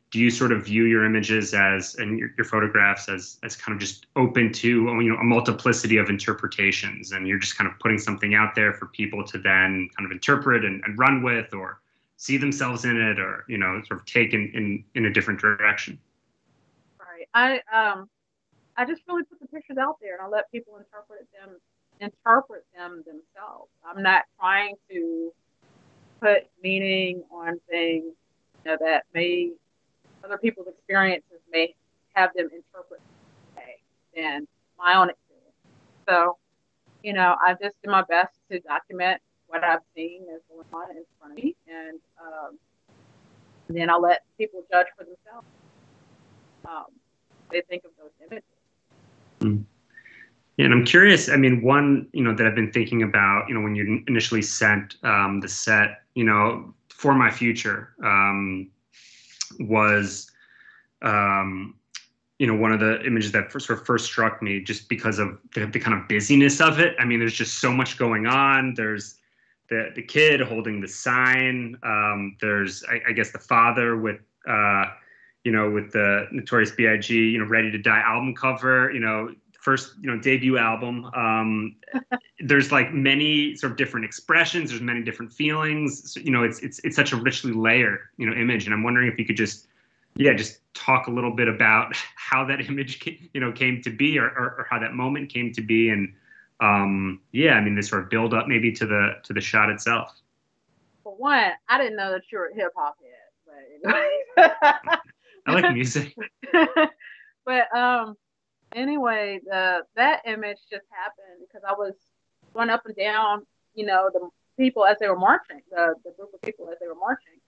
do you sort of view your images and your photographs as kind of just open to, a multiplicity of interpretations, and you're just kind of putting something out there for people to then kind of interpret and run with, or see themselves in it, or, sort of take in a different direction? Right. I just really put the pictures out there and I let people interpret them themselves. I'm not trying to put meaning on things, that other people's experiences may have them interpret than my own experience. So, I just do my best to document what I've seen as going on in front of me, and then I'll let people judge for themselves. They think of those images. Mm. Yeah, and I'm curious, one, that I've been thinking about, when you initially sent the set, For My Future was, one of the images that first struck me, just because of the kind of busyness of it. There's just so much going on. There's the kid holding the sign. There's, I guess, the father with, with the Notorious B.I.G., Ready to Die album cover, first, debut album. There's like many sort of different expressions. There's many different feelings. It's such a richly layered, image. And I'm wondering if you could just Yeah, just talk a little bit about how that image came to be, or how that moment came to be, and yeah, I mean, this sort of build up maybe to the shot itself. For one, I didn't know that you were a hip hop head, but I like music. but anyway, that image just happened because I was going up and down, the people as they were marching, the group of people as they were marching,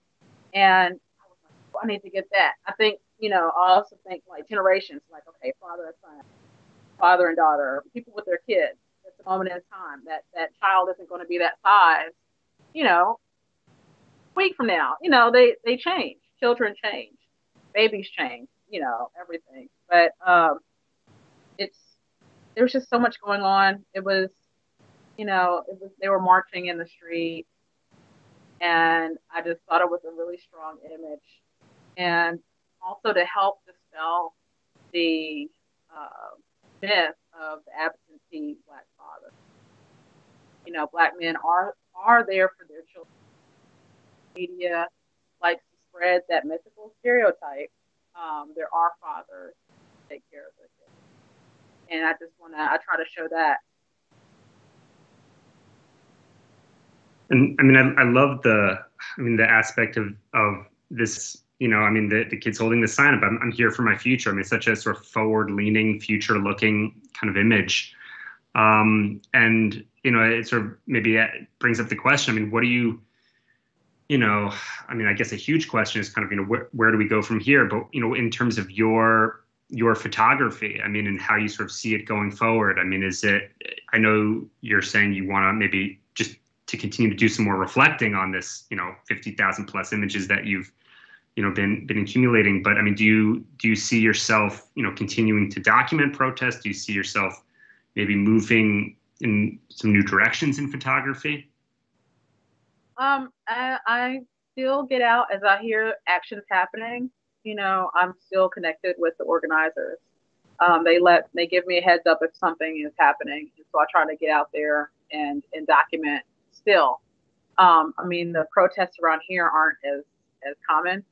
and I was like, oh, I need to get that. I think, I also think like generations, like, okay, father and son, father and daughter, people with their kids. It's a moment in time that child isn't going to be that size, you know, week from now. They change. Children change. Babies change. Everything. But it's there was just so much going on. They were marching in the street, and I just thought it was a really strong image, and also to help dispel the myth of the absentee black father. Black men are there for their children. Media likes to spread that mythical stereotype. There are fathers who take care of their kids, and I try to show that. And I mean, I love the aspect of this, I mean, the kids holding the sign up, I'm here for my future. I mean, it's such a sort of forward leaning, future looking kind of image. And, it sort of maybe brings up the question, I mean, what do you, I mean, I guess a huge question is kind of, where do we go from here? But, in terms of your photography, I mean, and how you sort of see it going forward. I mean, I know you're saying you want to maybe just to continue to do some more reflecting on this, 50,000 plus images that you've, been accumulating. But I mean, do you see yourself, continuing to document protests? Do you see yourself maybe moving in some new directions in photography? I still get out as I hear actions happening. I'm still connected with the organizers. They give me a heads up if something is happening, so I try to get out there and document still. I mean, the protests around here aren't as common.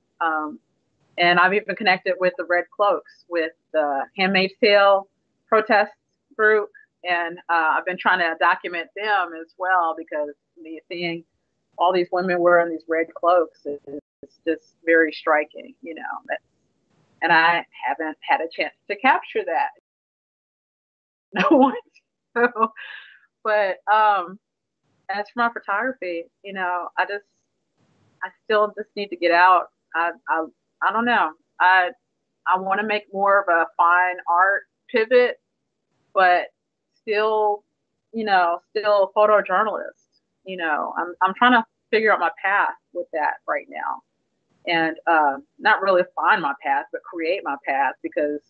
And I've even connected with the Red Cloaks, with the Handmaid's Tale protest group, and I've been trying to document them as well, because seeing all these women wearing these red cloaks is just very striking, and I haven't had a chance to capture that. No one. So, but as for my photography, I still just need to get out. I don't know. I want to make more of a fine art pivot, but still, still a photojournalist. I'm trying to figure out my path with that right now, and not really find my path, but create my path, because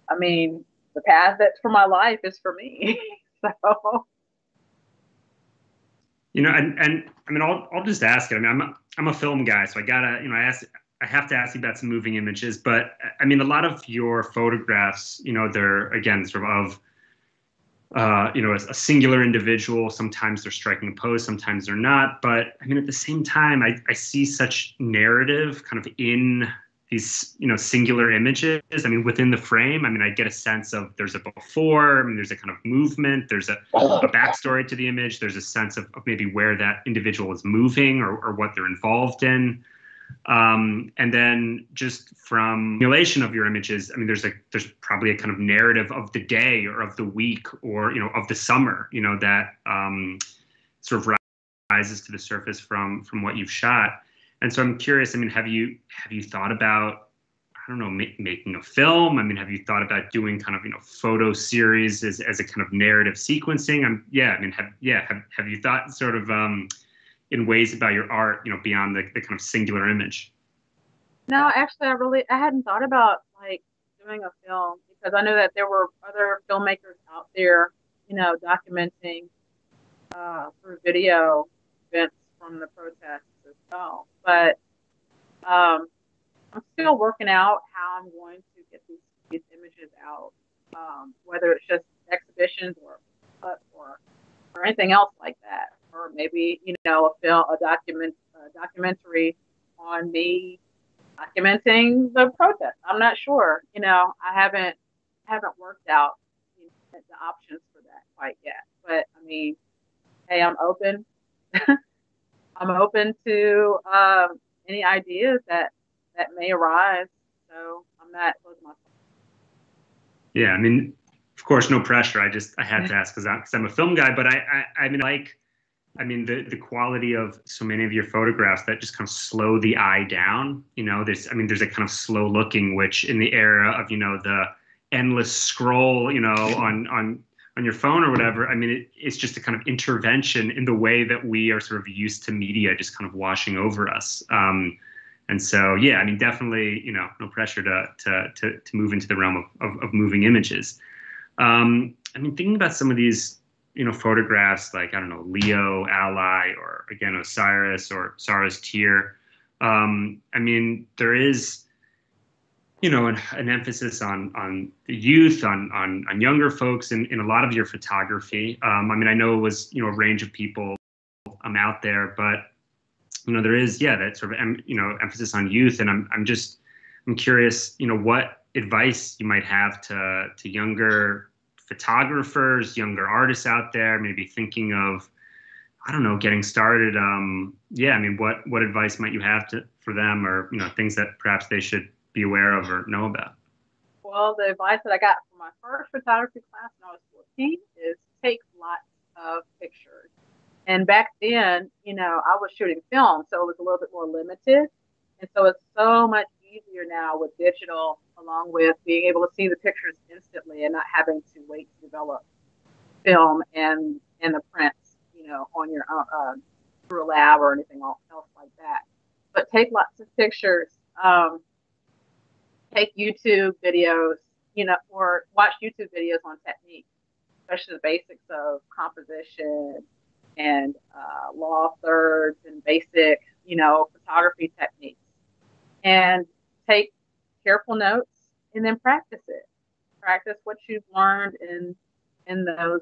I mean, the path that's for my life is for me. So. And I mean, I'll just ask it. I mean, I'm a film guy, so I gotta, I have to ask you about some moving images. But I mean, a lot of your photographs, they're again sort of a singular individual. Sometimes they're striking a pose, sometimes they're not. But I mean, at the same time, I see such narrative kind of in these, singular images. I mean, within the frame, I mean, I get a sense of there's a before, I mean, there's a kind of movement, there's a backstory to the image, there's a sense of maybe where that individual is moving, or what they're involved in. And then just from simulation of your images, I mean, there's probably a kind of narrative of the day or of the week, or, of the summer, that sort of rises to the surface from what you've shot. And so I'm curious, I mean, have you thought about, I don't know, making a film? I mean, have you thought about doing kind of, photo series as a kind of narrative sequencing? Have you thought sort of in ways about your art, beyond the kind of singular image? No, actually, I hadn't thought about like doing a film, because I know that there were other filmmakers out there, documenting through video events from the protests as well. But I'm still working out how I'm going to get these images out, whether it's just exhibitions or anything else like that, or maybe a documentary on me documenting the protest. I'm not sure. I haven't worked out the options for that quite yet. But I mean, hey, I'm open. I'm open to any ideas that may arise. So I'm not closing myself. Yeah, I mean, of course, no pressure. I had to ask because I'm a film guy, but I mean, the quality of so many of your photographs that just kind of slow the eye down. There's a kind of slow looking, which in the era of, the endless scroll, on your phone or whatever, I mean, it's just a kind of intervention in the way that we are sort of used to media just kind of washing over us. And so, yeah, I mean, definitely, no pressure to move into the realm of moving images. I mean, thinking about some of these, photographs like, I don't know, Leo, Ally, or again, Osiris or Sarah's Tear. I mean, there is, an emphasis on the youth, on younger folks in a lot of your photography. I mean, I know it was, a range of people out there, but there is, that sort of, emphasis on youth. And I'm curious, what advice you might have to younger photographers, younger artists out there, maybe thinking of, I don't know, getting started. I mean, what advice might you have for them, or, things that perhaps they should be aware of or know about? Well, the advice that I got from my first photography class when I was 14 is take lots of pictures. And back then, I was shooting film, so it was a little bit more limited. And so it's so much easier now with digital, along with being able to see the pictures instantly and not having to wait to develop film and the prints, on your own, through a lab or anything else like that. But take lots of pictures. Take YouTube videos, or watch YouTube videos on technique, especially the basics of composition and law of thirds and basic, photography techniques. And take careful notes and then practice it. Practice what you've learned in those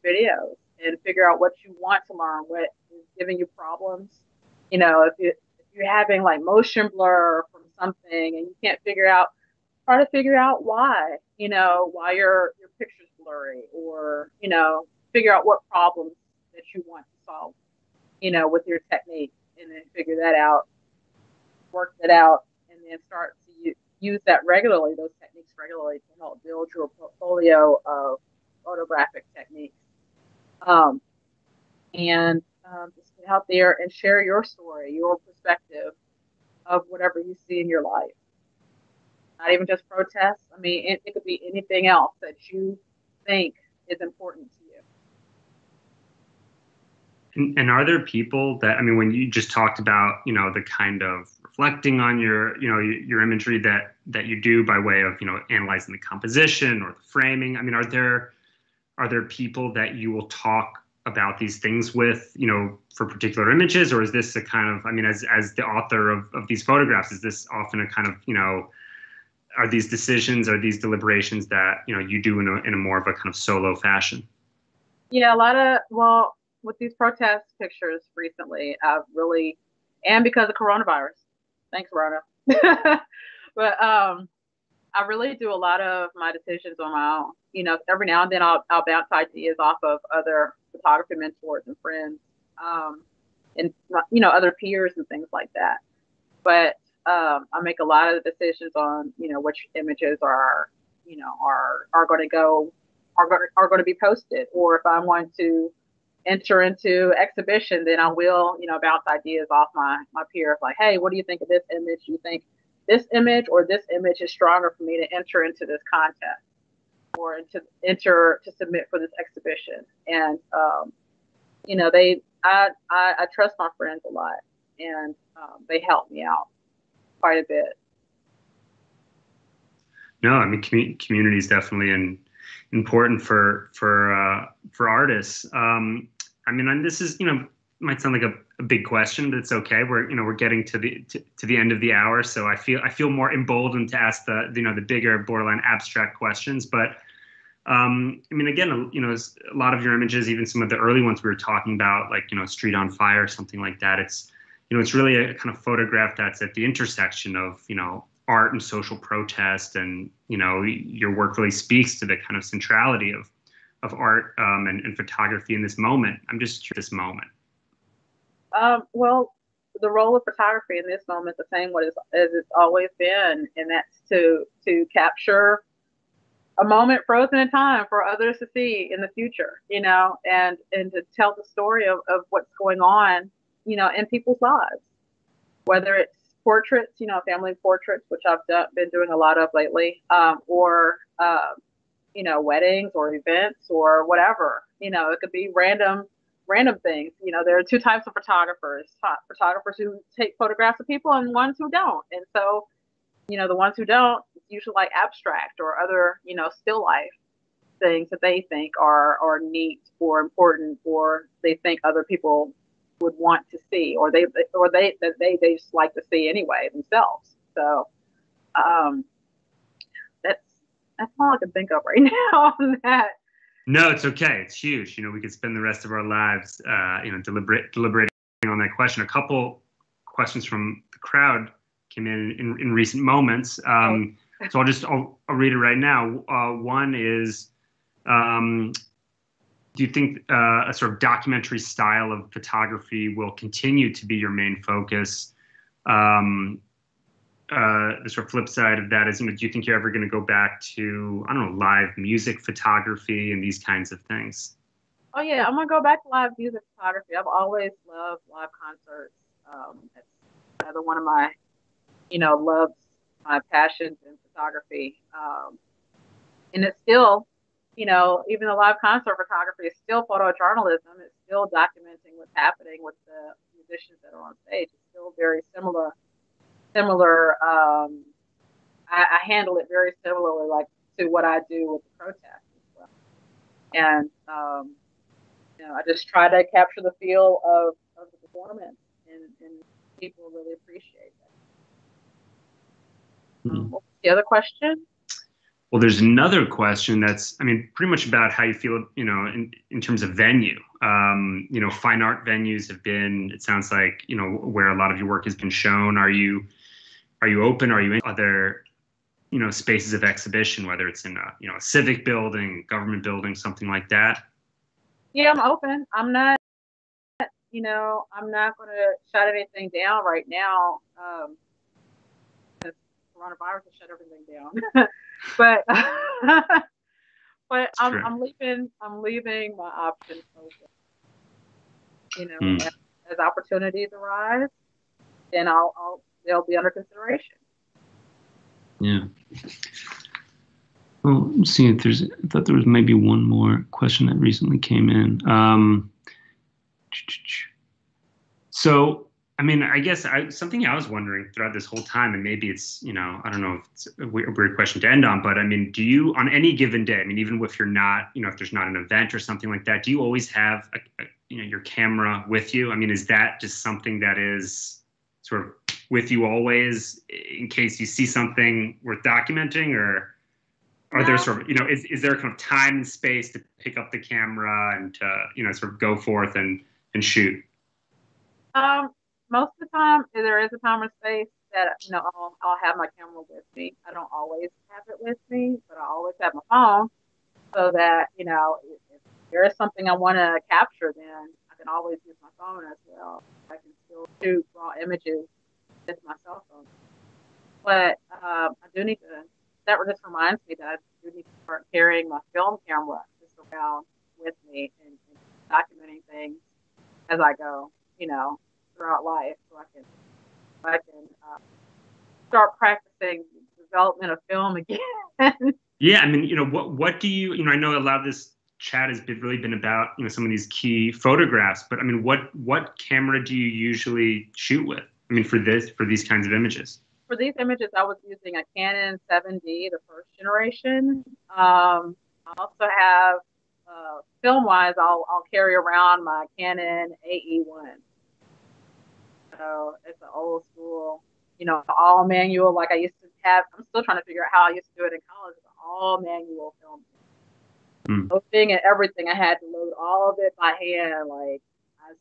videos and figure out what you want to learn, what is giving you problems. If you're having like motion blur from something and you can't try to figure out why, why your picture's blurry, or, figure out what problems that you want to solve, with your technique, and then figure that out, work that out, and then start to use that regularly, those techniques regularly, to help build your portfolio of photographic techniques. Just get out there and share your story, your perspective of whatever you see in your life. Not even just protests. I mean, it could be anything else that you think is important to you. And are there people that, I mean, when you just talked about, the kind of reflecting on your imagery that you do by way of, analyzing the composition or the framing, I mean, are there people that you will talk about these things with, for particular images, or is this a kind of, I mean, as the author of these photographs, is this often a kind of, are these decisions, are these deliberations that, you do in a more of a kind of solo fashion? Yeah, with these protest pictures recently, I've really, and because of coronavirus, thanks, Rona. But I really do a lot of my decisions on my own. Every now and then I'll bounce ideas off of other photography mentors and friends, and other peers and things like that. But I make a lot of the decisions on which images are going to be posted, or if I want to enter into exhibition, then I will bounce ideas off my peers, like, hey, what do you think of this image? Do you think this image or this image is stronger for me to enter into this contest or to submit for this exhibition? And I trust my friends a lot, and they help me out quite a bit. No, I mean, community is definitely important for artists. I mean, and this is, might sound like a big question, but it's okay. We're getting to the end of the hour, so I feel more emboldened to ask the bigger, borderline abstract questions. But I mean, again, a lot of your images, even some of the early ones we were talking about, like Street on Fire, something like that. It's it's really a kind of photograph that's at the intersection of, art and social protest. And, your work really speaks to the kind of centrality of art and photography in this moment. I'm just curious, this moment. Well, the role of photography in this moment, the same way as it's always been, and that's to capture a moment frozen in time for others to see in the future, and to tell the story of what's going on, in people's lives, whether it's portraits, family portraits, which I've been doing a lot of lately, or, weddings or events or whatever, it could be random things. There are two types of photographers who take photographs of people and ones who don't. And so, the ones who don't, it's usually like abstract or other, still life things that they think are neat or important, or they think other people would want to see, or they just like to see anyway themselves. So that's all I can think of right now on that. No, it's okay. It's huge. We could spend the rest of our lives, deliberating on that question. A couple questions from the crowd came in recent moments. So I'll read it right now. One is, do you think a sort of documentary style of photography will continue to be your main focus? The sort of flip side of that is, do you think you're ever going to go back to, live music photography and these kinds of things? Oh yeah, I'm going to go back to live music photography. I've always loved live concerts. It's another one of my, loves, my passions in photography. And it's still, even the live concert photography is still photojournalism. It's still documenting what's happening with the musicians that are on stage. It's still very similar. I handle it very similarly, like to what I do with the protest as well. And I just try to capture the feel of the performance, and people really appreciate that. What's the other question? Well, there's another question that's, pretty much about how you feel, in terms of venue. Fine art venues have been, it sounds like, where a lot of your work has been shown. Are you open? Are you in other, spaces of exhibition, whether it's in a civic building, government building, something like that? Yeah, I'm open. I'm not going to shut anything down right now. Coronavirus has shut everything down. but I'm leaving my options open. As opportunities arise, then they'll be under consideration. Yeah. Well, I'm seeing if I thought there was maybe one more question that recently came in. So, I guess something I was wondering throughout this whole time, and maybe it's, I don't know if it's a weird question to end on, but do you, on any given day, even if you're not, if there's not an event or something like that, do you always have, your camera with you? Is that just something that is sort of with you always in case you see something worth documenting, or are there sort of, is there a kind of time and space to pick up the camera and to, sort of go forth and shoot? Most of the time, there is a time and space that, I'll have my camera with me. I don't always have it with me, but I always have my phone so that, if there is something I want to capture, then I can always use my phone as well. I can still shoot raw images with my cell phone. But I do need to, that just reminds me that I do need to start carrying my film camera just around with me and documenting things as I go, throughout life, so I can start practicing development of film again. Yeah, what do you, I know a lot of this chat has really been about, some of these key photographs, but what camera do you usually shoot with? For these kinds of images? For these images, I was using a Canon 7D, the first generation. I also have, film-wise, I'll carry around my Canon AE1. So it's an old school, all manual, like I used to have. I'm still trying to figure out how I used to do it in college. All manual film. Loading and everything, I had to load all of it by hand. Like, I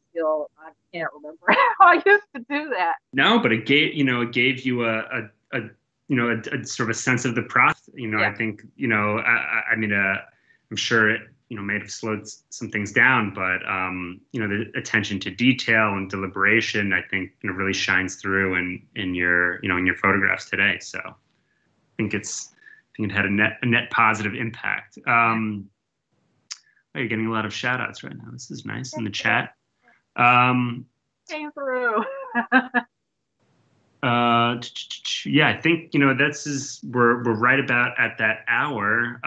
can't remember how I used to do that. No, but it gave you a sort of a sense of the process. Yeah. I think, I mean, I'm sure it, may have slowed some things down, but, the attention to detail and deliberation, I think, really shines through in your photographs today. So I think it had a net positive impact. Oh, you're getting a lot of shout outs right now. This is nice in the chat. Came through. Yeah, I think, we're right about at that hour.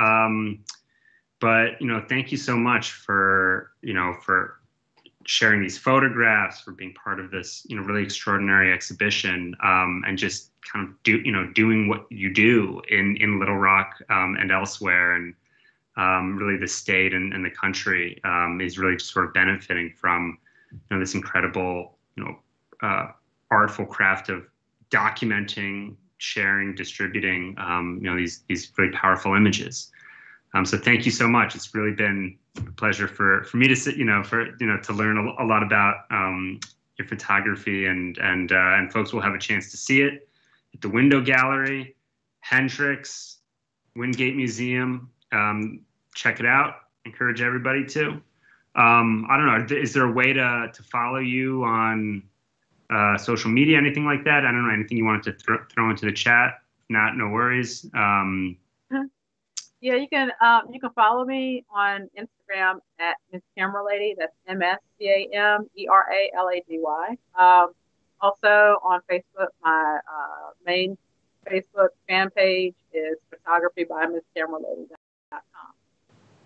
But, thank you so much for sharing these photographs, for being part of this, really extraordinary exhibition, and just kind of doing what you do in Little Rock, and elsewhere. And, really the state and the country, is really just sort of benefiting from, this incredible, artful craft of documenting, sharing, distributing, these really powerful images. So thank you so much. It's really been a pleasure for me to sit, to learn a lot about your photography, and folks will have a chance to see it at the Window Gallery, Hendricks, Wingate Museum. Check it out. Encourage everybody to. I don't know. Is there a way to follow you on social media, anything like that? I don't know, anything you wanted to throw into the chat? If not, no worries. Yeah, you can follow me on Instagram at Miss Camera Lady. That's MSCAMERALADY. Also on Facebook, my main Facebook fan page is photographybymisskameralady.com.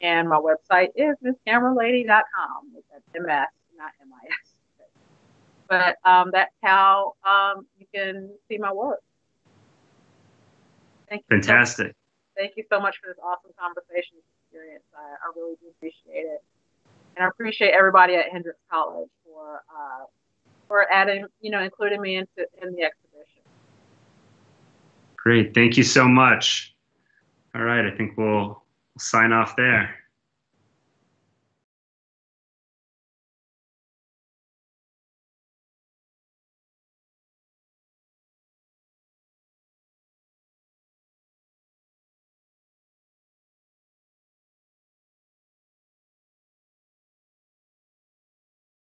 And my website is misscameralady.com. That's MS, not MIS. But that's how you can see my work. Thank you. Fantastic. Thank you so much for this awesome conversation experience. I really do appreciate it. And I appreciate everybody at Hendricks College for adding, including me in the exhibition. Great. Thank you so much. All right. I think we'll sign off there.